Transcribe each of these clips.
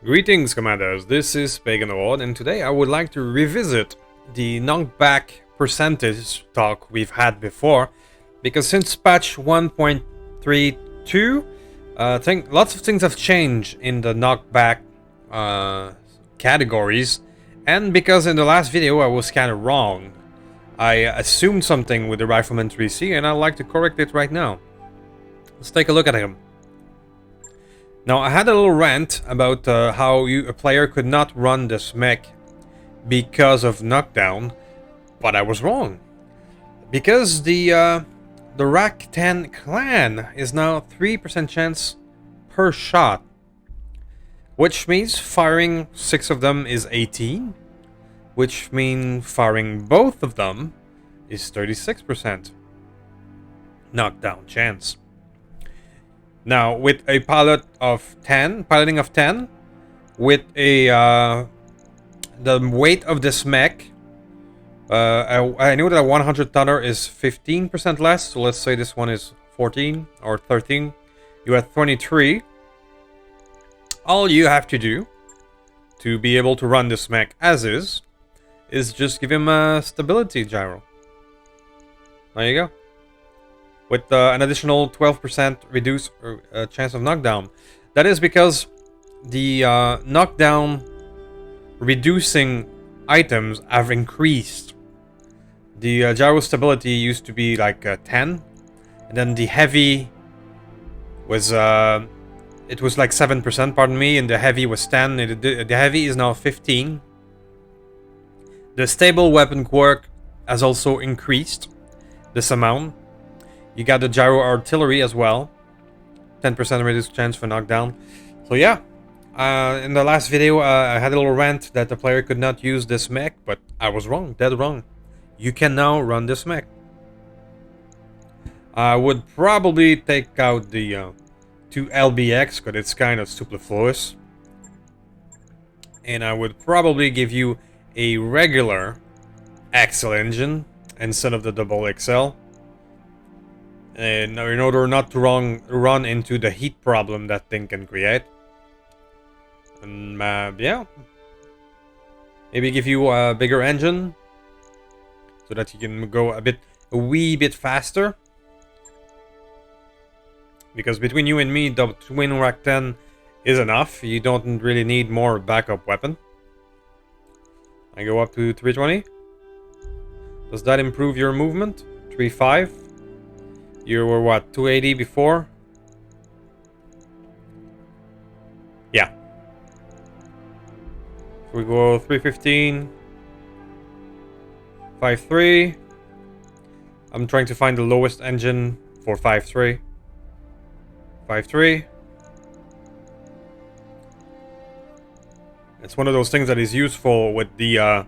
Greetings, Commanders, this is Pagan, and today I would like to revisit the knockback percentage talk we've had before, because since patch 1.32, I think lots of things have changed in the knockback categories, and because in the last video I was kind of wrong. I assumed something with the Rifleman 3C, and I'd like to correct it right now. Let's take a look at him. Now, I had a little rant about how a player could not run this mech because of knockdown, but I was wrong. Because the Rack 10 clan is now 3% chance per shot, which means firing 6 of them is 18, which means firing both of them is 36% knockdown chance. Now, with a piloting of 10, with a the weight of this mech, I know that a 100 tonner is 15% less, so let's say this one is 14 or 13. You have 23. All you have to do to be able to run this mech as is just give him a stability gyro. There you go. With an additional 12% reduced chance of knockdown. That is because the knockdown reducing items have increased. The gyro stability used to be like 10, and then the heavy was it was like 7%, pardon me, and the heavy was 10. The heavy is now 15. The stable weapon quirk has also increased this amount. You got the gyro artillery as well. 10% reduced chance for knockdown. So yeah, in the last video I had a little rant that the player could not use this mech, but I was wrong, dead wrong. You can now run this mech. I would probably take out the 2 LBX, because it's kind of superfluous. And I would probably give you a regular XL engine instead of the double XL. And in order not to run into the heat problem that thing can create. And yeah, maybe give you a bigger engine so that you can go a wee bit faster. Because between you and me, the twin rack 10 is enough. You don't really need more backup weapon. I go up to 320. Does that improve your movement? 3.5. You were what, 280 before? Yeah. We go 315. 5.3. I'm trying to find the lowest engine for 5.3. 5.3. It's one of those things that is useful with the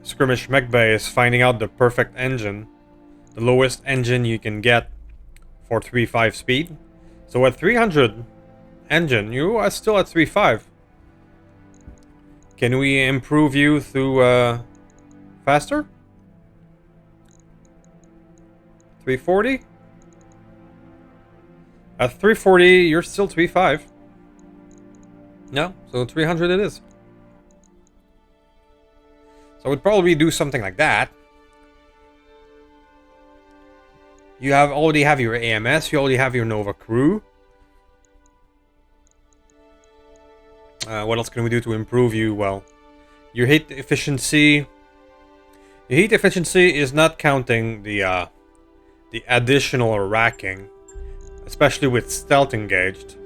skirmish mechbay, is finding out the perfect engine. The lowest engine you can get for 3.5 speed. So at 300 engine, you are still at 3.5. Can we improve you through faster? 340? At 340, you're still 3.5. No, so 300 it is. So I would probably do something like that. You already have your AMS, you already have your Nova crew. What else can we do to improve you? Well, your heat efficiency. Your heat efficiency is not counting the additional racking, especially with stealth engaged.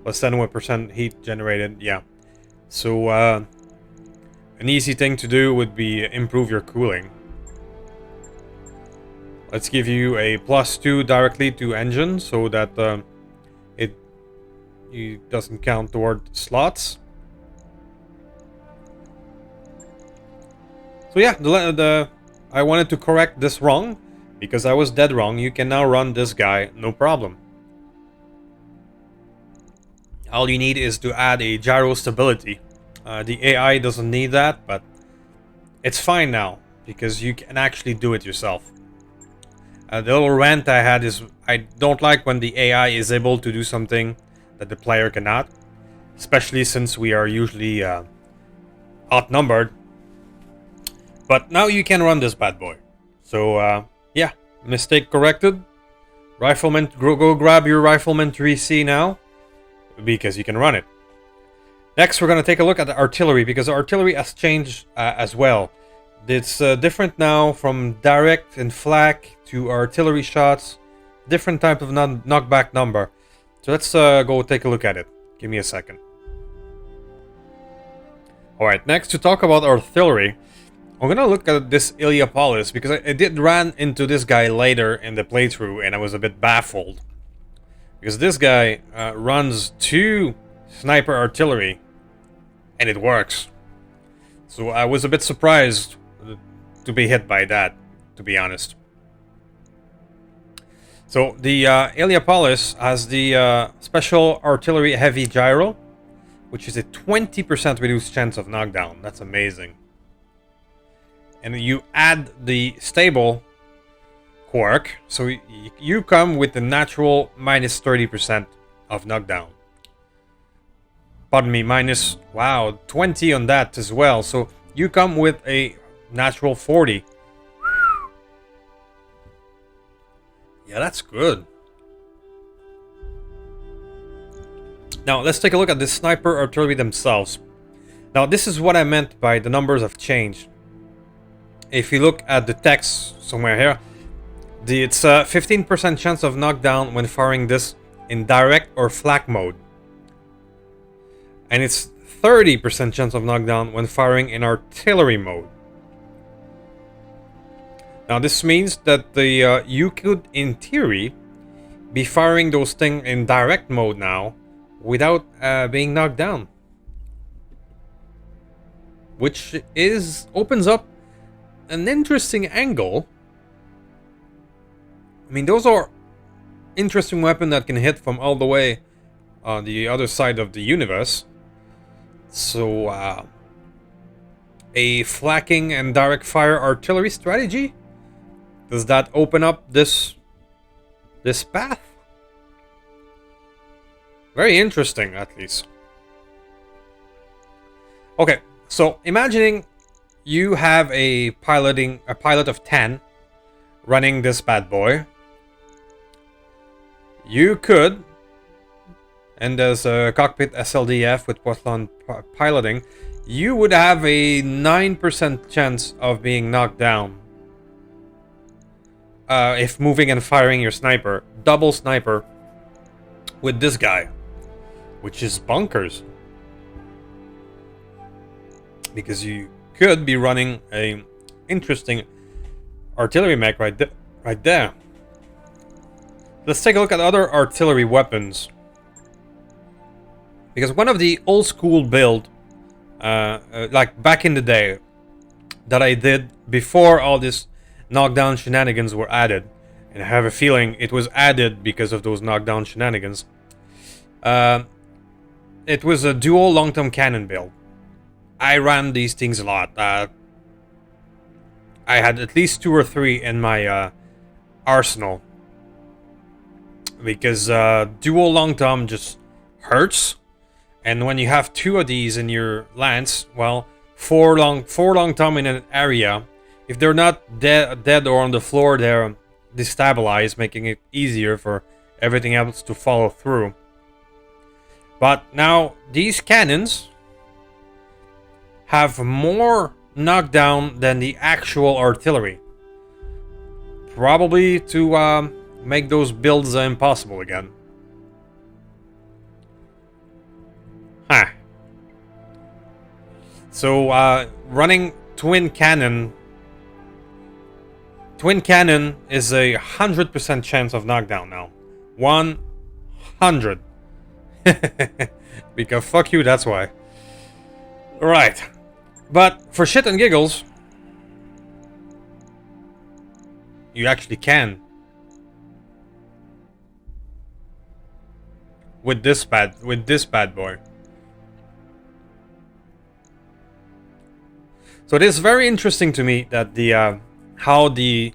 Plus 71% heat generated, yeah. So an easy thing to do would be improve your cooling. Let's give you a +2 directly to engine so that it doesn't count toward slots. So yeah, I wanted to correct this wrong because I was dead wrong. You can now run this guy, no problem. All you need is to add a gyro stability. The AI doesn't need that, but it's fine now because you can actually do it yourself. The little rant I had is I don't like when the AI is able to do something that the player cannot. especially since we are usually outnumbered. But now you can run this bad boy. So yeah, mistake corrected. Rifleman, go grab your Rifleman 3C now, because you can run it. Next, we're going to take a look at the artillery, because the artillery has changed as well. It's different now from direct and flak to artillery shots. Different type of knockback number. So let's go take a look at it. Give me a second. Alright, next to talk about artillery, I'm going to look at this Iliopolis, because I did run into this guy later in the playthrough, and I was a bit baffled. Because this guy runs 2 sniper artillery, and it works. So I was a bit surprised to be hit by that, to be honest. So the Iliopolis has the special artillery heavy gyro, which is a 20% reduced chance of knockdown. That's amazing. And you add the stable quirk, so you come with the natural minus 30% of knockdown. Pardon me, minus, wow, 20 on that as well. So you come with a natural 40. Yeah, that's good. Now, let's take a look at the sniper artillery themselves. Now, this is what I meant by the numbers have changed. If you look at the text somewhere here, it's a 15% chance of knockdown when firing this in direct or flak mode. And it's 30% chance of knockdown when firing in artillery mode. Now this means that the you could, in theory, be firing those things in direct mode now without being knocked down. Which opens up an interesting angle. I mean, those are interesting weapons that can hit from all the way on the other side of the universe. So, a flakking and direct fire artillery strategy? Does that open up this path? Very interesting, at least. Okay, so imagining you have a pilot of 10 running this bad boy. You could, and there's a cockpit SLDF with Poisson piloting, you would have a 9% chance of being knocked down. If moving and firing your sniper, double sniper, with this guy, which is bonkers. Because you could be running a interesting artillery mech right there. Let's take a look at other artillery weapons. Because one of the old school build, like back in the day, that I did before all this knockdown shenanigans were added, and I have a feeling it was added because of those knockdown shenanigans. It was a dual long-term cannon build. I ran these things a lot. I had at least 2 or 3 in my arsenal. Because dual long-term just hurts. And when you have 2 of these in your lance, well, 4 long-term in an area, if they're not dead or on the floor, they're destabilized, making it easier for everything else to follow through. But now, these cannons have more knockdown than the actual artillery. Probably to make those builds impossible again. Huh. So, running twin cannon is a 100% chance of knockdown now. 100. Because fuck you, that's why. Right. But for shit and giggles, you actually can. With this bad boy. So it is very interesting to me that the how the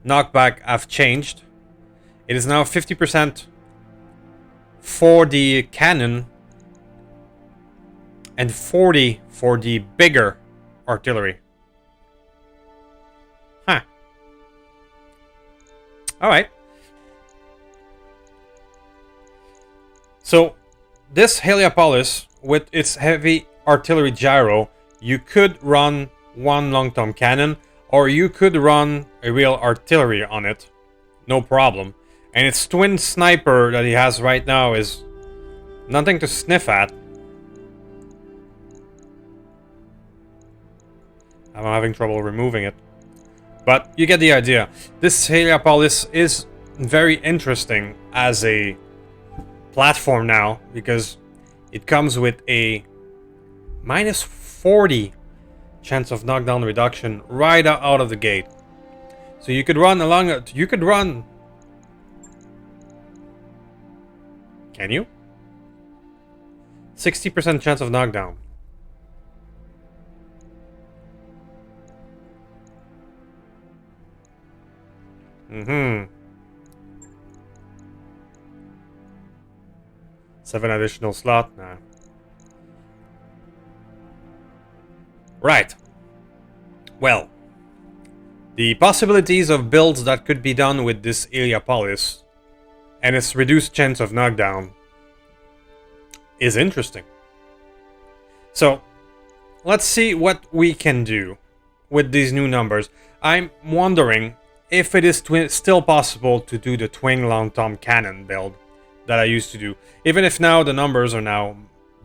knockback have changed. It is now 50% for the cannon and 40 for the bigger artillery. Huh. Alright. So, this Heliopolis, with its heavy artillery gyro, you could run one long-tom cannon, or you could run a real artillery on it. No problem. And its twin sniper that he has right now is nothing to sniff at. I'm having trouble removing it. But you get the idea. This Heliopolis is very interesting as a platform now, because it comes with a minus 40 chance of knockdown reduction right out of the gate. So you could run along it. You could run. Can you? 60% chance of knockdown. Mm-hmm. 7 additional slot? Nah. Right. Well, the possibilities of builds that could be done with this Heliopolis and its reduced chance of knockdown is interesting. So, let's see what we can do with these new numbers. I'm wondering if it is still possible to do the twin long-tom cannon build that I used to do, even if now the numbers are now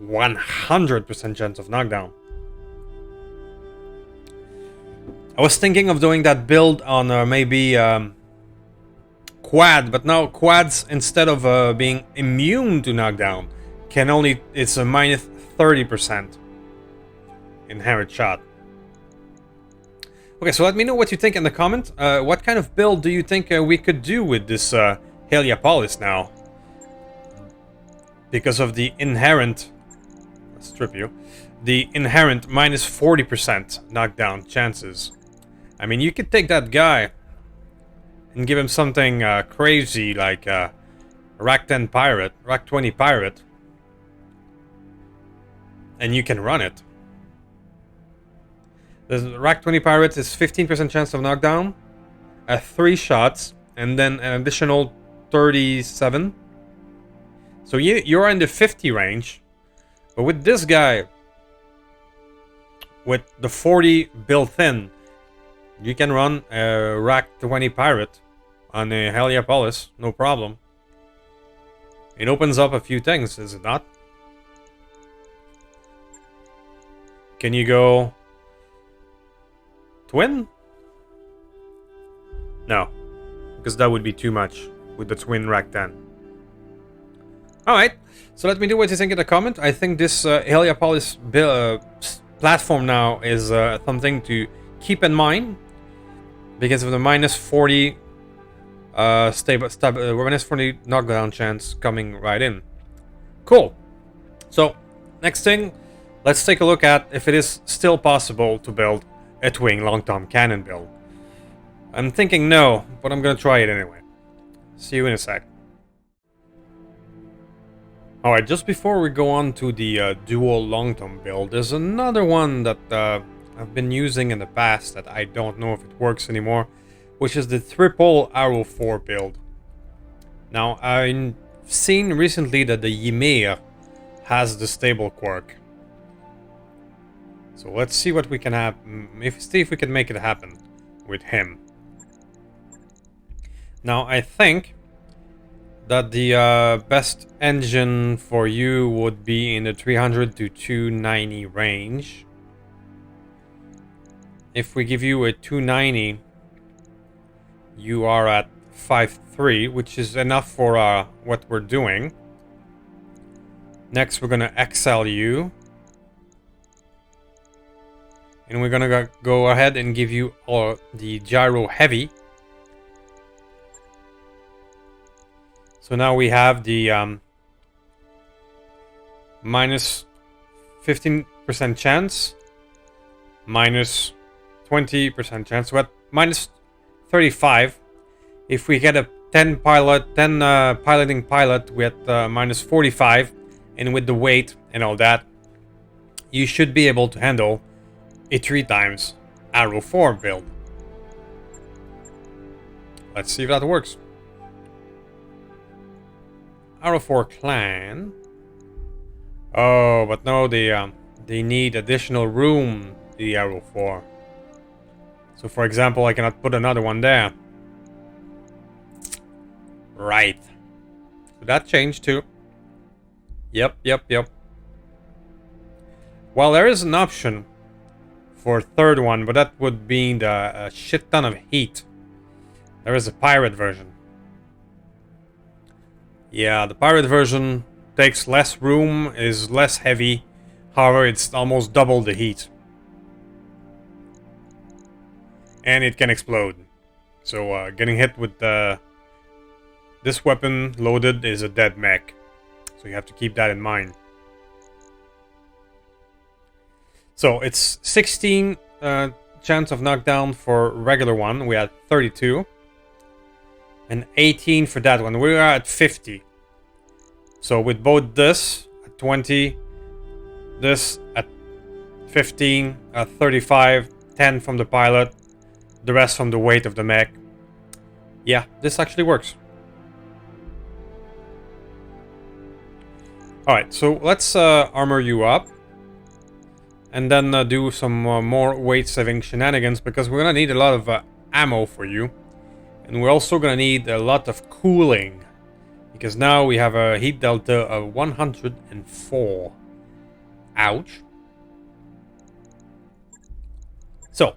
100% chance of knockdown. I was thinking of doing that build on maybe quad, but now quads, instead of being immune to knockdown, can only, it's a minus 30% inherent shot. Okay, so let me know what you think in the comment. What kind of build do you think we could do with this Heliopolis now? Because of the inherent, let's strip you, the inherent minus 40% knockdown chances. I mean, you could take that guy and give him something crazy like Rack 10 Pirate, Rack 20 Pirate, and you can run it. The Rack 20 Pirate is 15% chance of knockdown, 3 shots, and then an additional 37. So you're in the 50 range, but with this guy, with the 40 built in, you can run a Rack 20 Pirate on a Heliopolis, no problem. It opens up a few things, is it not? Can you go twin? No, because that would be too much with the twin Rack 10. Alright, so let me know what you think in the comment. I think this Heliopolis platform now is something to keep in mind because of the minus 40 minus 40 knockdown chance coming right in. Cool. So, next thing, let's take a look at if it is still possible to build a twin long-tom cannon build. I'm thinking no, but I'm gonna try it anyway. See you in a sec. Alright, just before we go on to the dual long-tom build, there's another one that I've been using in the past that I don't know if it works anymore, which is the triple arrow 4 build. Now, I've seen recently that the Ymir has the stable quirk. So let's see what we can have, see if we can make it happen with him. Now, I think that the best engine for you would be in the 300 to 290 range. If we give you a 290, you are at 5.3, which is enough for what we're doing. Next, we're gonna XL you. And we're gonna go ahead and give you the gyro heavy. So now we have the minus 15% chance, minus 20% chance, but minus 35. If we get a 10 piloting pilot with minus 45, and with the weight and all that, you should be able to handle a 3x arrow 4 build. Let's see if that works. Arrow 4 clan. Oh, but no, they need additional room, the arrow 4. So for example, I cannot put another one there. Right. So that changed too. Yep. Well, there is an option for a third one, but that would be a shit ton of heat. There is a pirate version. Yeah, the pirate version takes less room, is less heavy. However, it's almost double the heat. And it can explode. So getting hit with this weapon loaded is a dead mech. So you have to keep that in mind. So it's 16 chance of knockdown for regular one. We had 32. And 18 for that one. We are at 50. So with both this at 20, this at 15, 35, 10 from the pilot, the rest from the weight of the mech. Yeah, this actually works. Alright, so let's armor you up. And then do some more weight-saving shenanigans, because we're gonna need a lot of ammo for you. And we're also gonna need a lot of cooling. Because now we have a heat delta of 104. Ouch. So,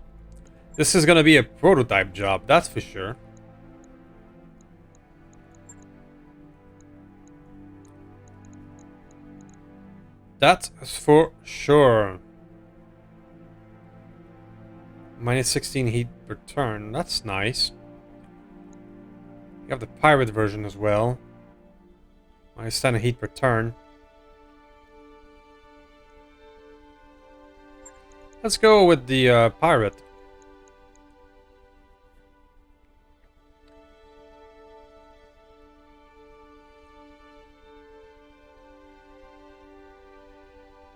this is gonna be a prototype job, that's for sure. That's for sure. Minus 16 heat per turn, that's nice. You have the pirate version as well. Minus 10 heat per turn. Let's go with the pirate.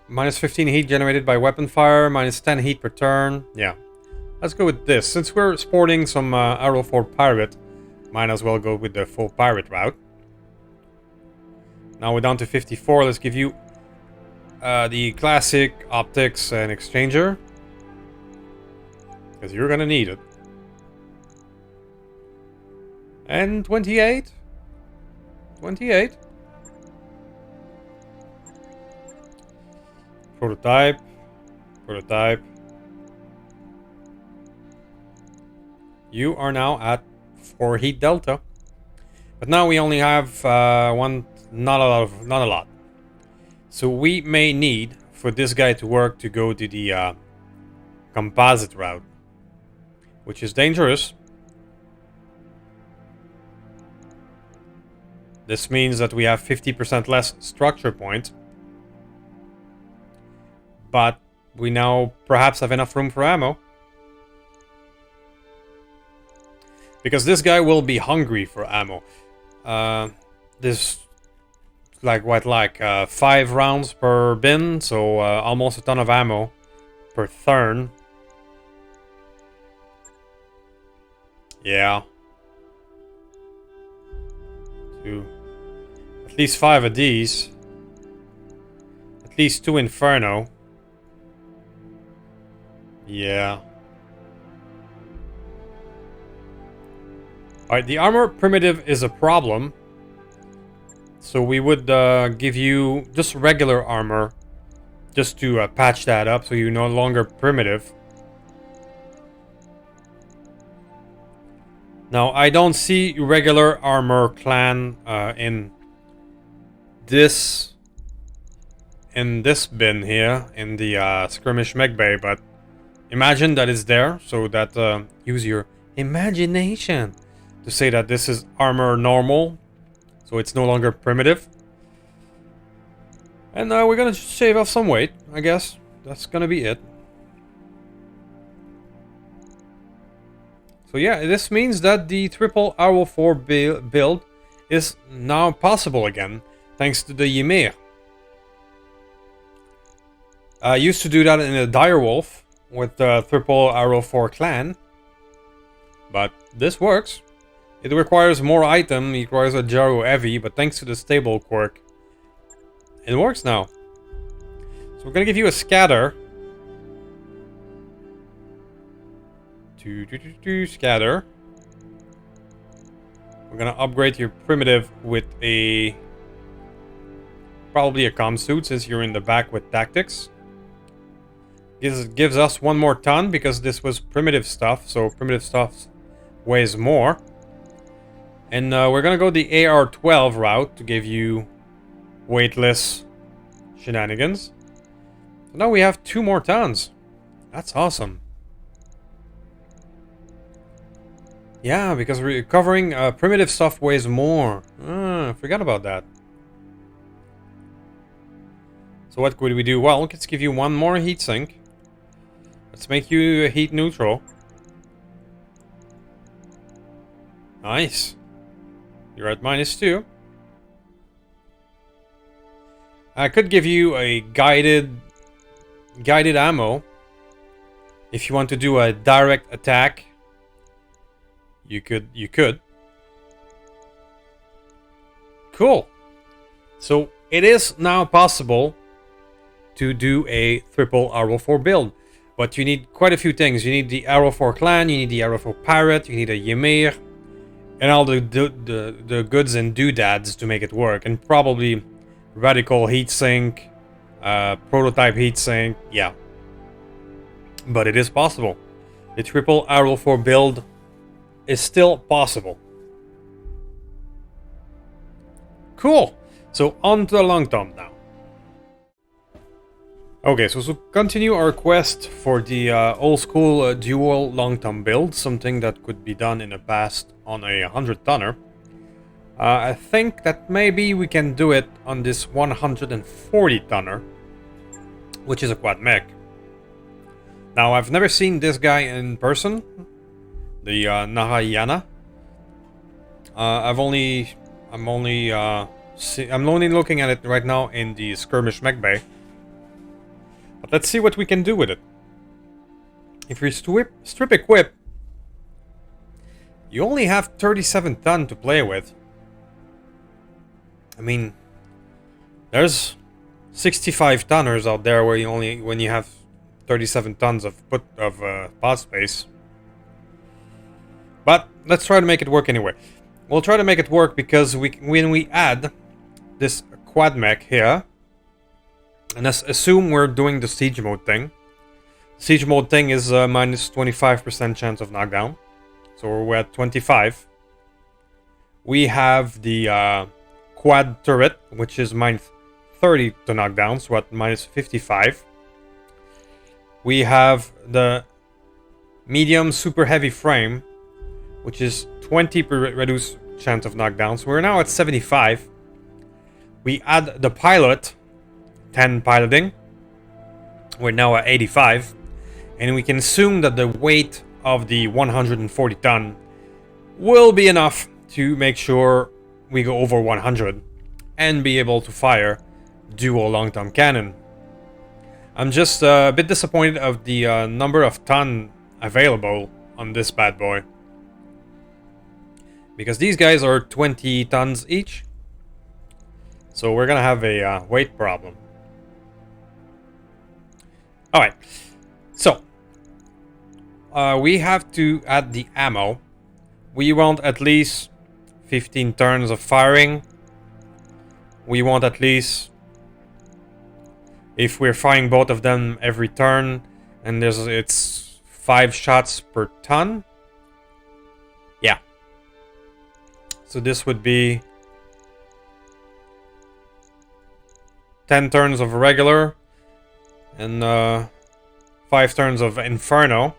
Minus 15 heat generated by weapon fire, minus 10 heat per turn. Yeah. Let's go with this. Since we're sporting some arrow 4 pirate, might as well go with the full pirate route. Now we're down to 54. Let's give you the classic optics and exchanger. Because you're gonna need it. And 28. 28. Prototype. Prototype. You are now at 4 heat delta. But now we only have one, not a lot. So we may need for this guy to work to go to the composite route, which is dangerous. This means that we have 50% less structure point. But we now perhaps have enough room for ammo. Because this guy will be hungry for ammo. This, like 5 rounds per bin, so almost a ton of ammo per turn. Yeah. At least 5 of these. At least 2 Inferno. Yeah. Alright, the armor primitive is a problem. So we would give you just regular armor. Just to patch that up so you're no longer primitive. Now, I don't see regular armor clan in this bin here, in the skirmish mechbay, but imagine that it's there, so that use your imagination to say that this is armor normal, so it's no longer primitive. And we're gonna shave off some weight, I guess. That's gonna be it. So yeah, this means that the triple arrow 4 build is now possible again, thanks to the Ymir. I used to do that in a direwolf with triple arrow for clan. But this works. It requires more item, it requires a gyro heavy, but thanks to the stable quirk, it works now. So we're gonna give you a scatter. Scatter. We're gonna upgrade your primitive with a... probably a comm suit since you're in the back with tactics. Gives us 1 more ton because this was primitive stuff, so primitive stuff weighs more. And we're gonna go the AR-12 route to give you weightless shenanigans. So now we have 2 more tons. That's awesome. Yeah, because recovering primitive stuff weighs more. I forgot about that. So what could we do? Well, let's give you 1 more heatsink. Let's make you heat neutral. Nice. You're at -2. I could give you a guided ammo. If you want to do a direct attack, you could. Cool. So it is now possible to do a triple arrow 4 build. But you need quite a few things. You need the arrow 4 clan, you need the arrow 4 pirate, you need a Ymir, and all the goods and doodads to make it work. And probably radical heatsink, prototype heatsink, yeah. But it is possible. The triple arrow 4 build is still possible. Cool. So on to the long term now. Okay, so to continue our quest for the old school dual long tom build, something that could be done in the past on a 100-tonner. I think that maybe we can do it on this 140-tonner, which is a quad mech. Now, I've never seen this guy in person, the Nahayana. I'm only looking at it right now in the skirmish mechbay. But let's see what we can do with it. If you strip equip, you only have 37 ton to play with. I mean, there's 65 tonners out there where when you have 37 tons of pod space. But let's try to make it work anyway. We'll try to make it work because when we add this quad mech here, and let's assume we're doing the siege mode thing. Siege mode thing is minus 25% chance of knockdown. So we're at 25. We have the quad turret, which is minus 30 to knockdown, so at minus 55. We have the medium super heavy frame, which is 20 reduced chance of knockdown. So we're now at 75. We add the pilot, 10 piloting. We're now at 85. And we can assume that the weight of the 140 ton will be enough to make sure we go over 100 and be able to fire dual long-term cannon. I'm just a bit disappointed of the number of ton available on this bad boy. Because these guys are 20 tons each. So we're gonna have a weight problem. Alright, so we have to add the ammo. We want at least 15 turns of firing. We want at least, if we're firing both of them every turn, and it's 5 shots per ton. Yeah. So this would be 10 turns of regular and 5 turns of Inferno.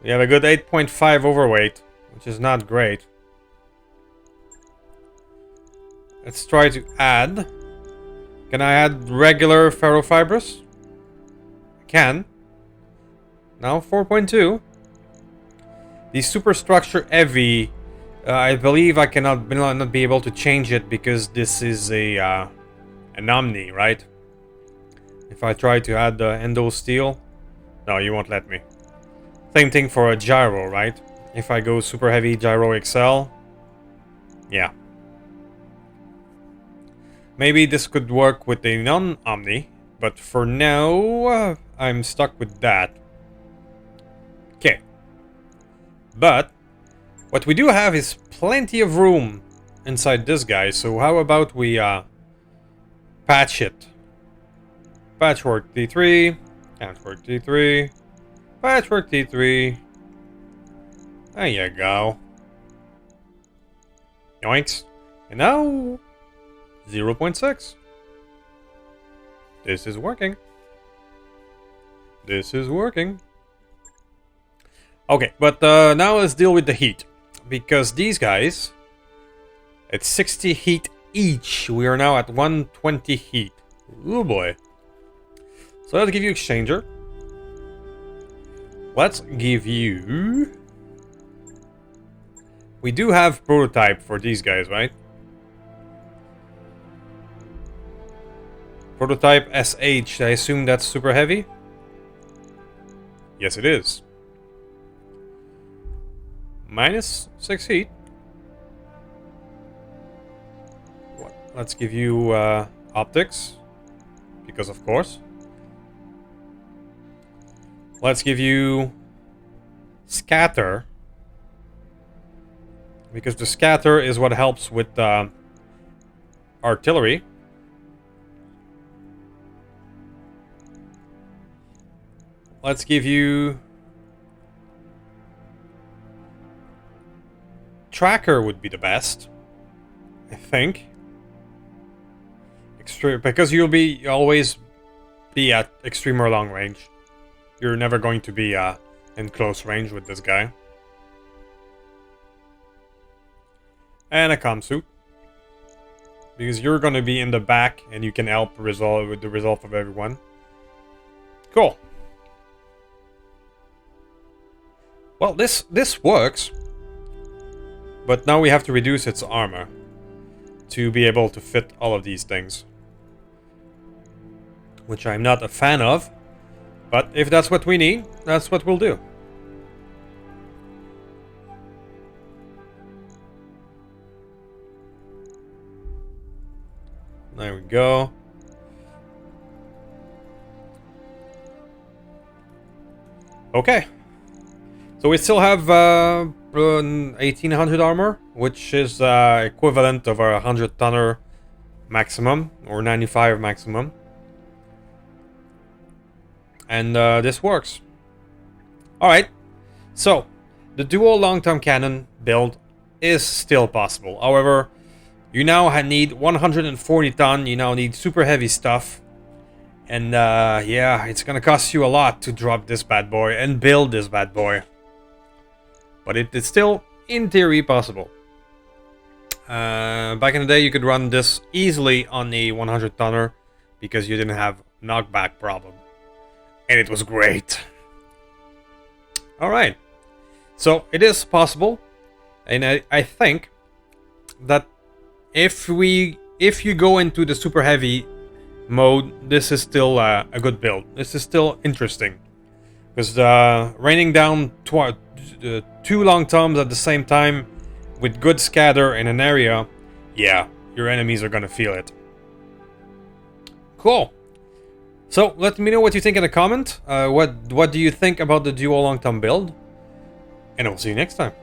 We have a good 8.5 overweight, which is not great. Let's try to add. Can I add regular ferrofibrous? I can. Now 4.2. The superstructure heavy, I believe I cannot not be able to change it because this is an Omni, right? If I try to add the endo steel, no, you won't let me. Same thing for a gyro, right? If I go super heavy gyro XL, yeah. Maybe this could work with a non-omni, but for now, I'm stuck with that. Okay. But what we do have is plenty of room inside this guy, so how about we patch it? Patchwork T3, patchwork T3, patchwork T3. There you go. Yoinks. And now 0.6. This is working. This is working. Okay, but now let's deal with the heat. Because these guys, it's 60 heat each. We are now at 120 heat. Oh boy. So let's give you exchanger. Let's give you... We do have prototype for these guys, right? Prototype SH, I assume that's super heavy? Yes, it is. Minus 6 heat. Let's give you optics. Because of course. Let's give you scatter. Because the scatter is what helps with artillery. Let's give you... Tracker would be the best, I think. Because you'll always be at extreme or long range. You're never going to be in close range with this guy. And a comm suit. Because you're going to be in the back and you can help resolve with the resolve of everyone. Cool. Well, this works. But now we have to reduce its armor to be able to fit all of these things. Which I'm not a fan of. But if that's what we need, that's what we'll do. There we go. Okay. So we still have 1800 armor, which is equivalent of our 100 tonner maximum, or 95 maximum. And this works. Alright, so the dual long-term cannon build is still possible. However, you now need 140 ton, you now need super heavy stuff. And yeah, it's gonna cost you a lot to drop this bad boy and build this bad boy. But it is still, in theory, possible. Back in the day, you could run this easily on a 100 tonner because you didn't have knockback problem. And it was great. Alright. So, it is possible. And I think that if you go into the super heavy mode, this is still a good build. This is still interesting. Because raining down 2 long toms at the same time with good scatter in an area, yeah, your enemies are gonna feel it. Cool. So let me know what you think in the comment. What do you think about the dual long tom build? And I'll see you next time.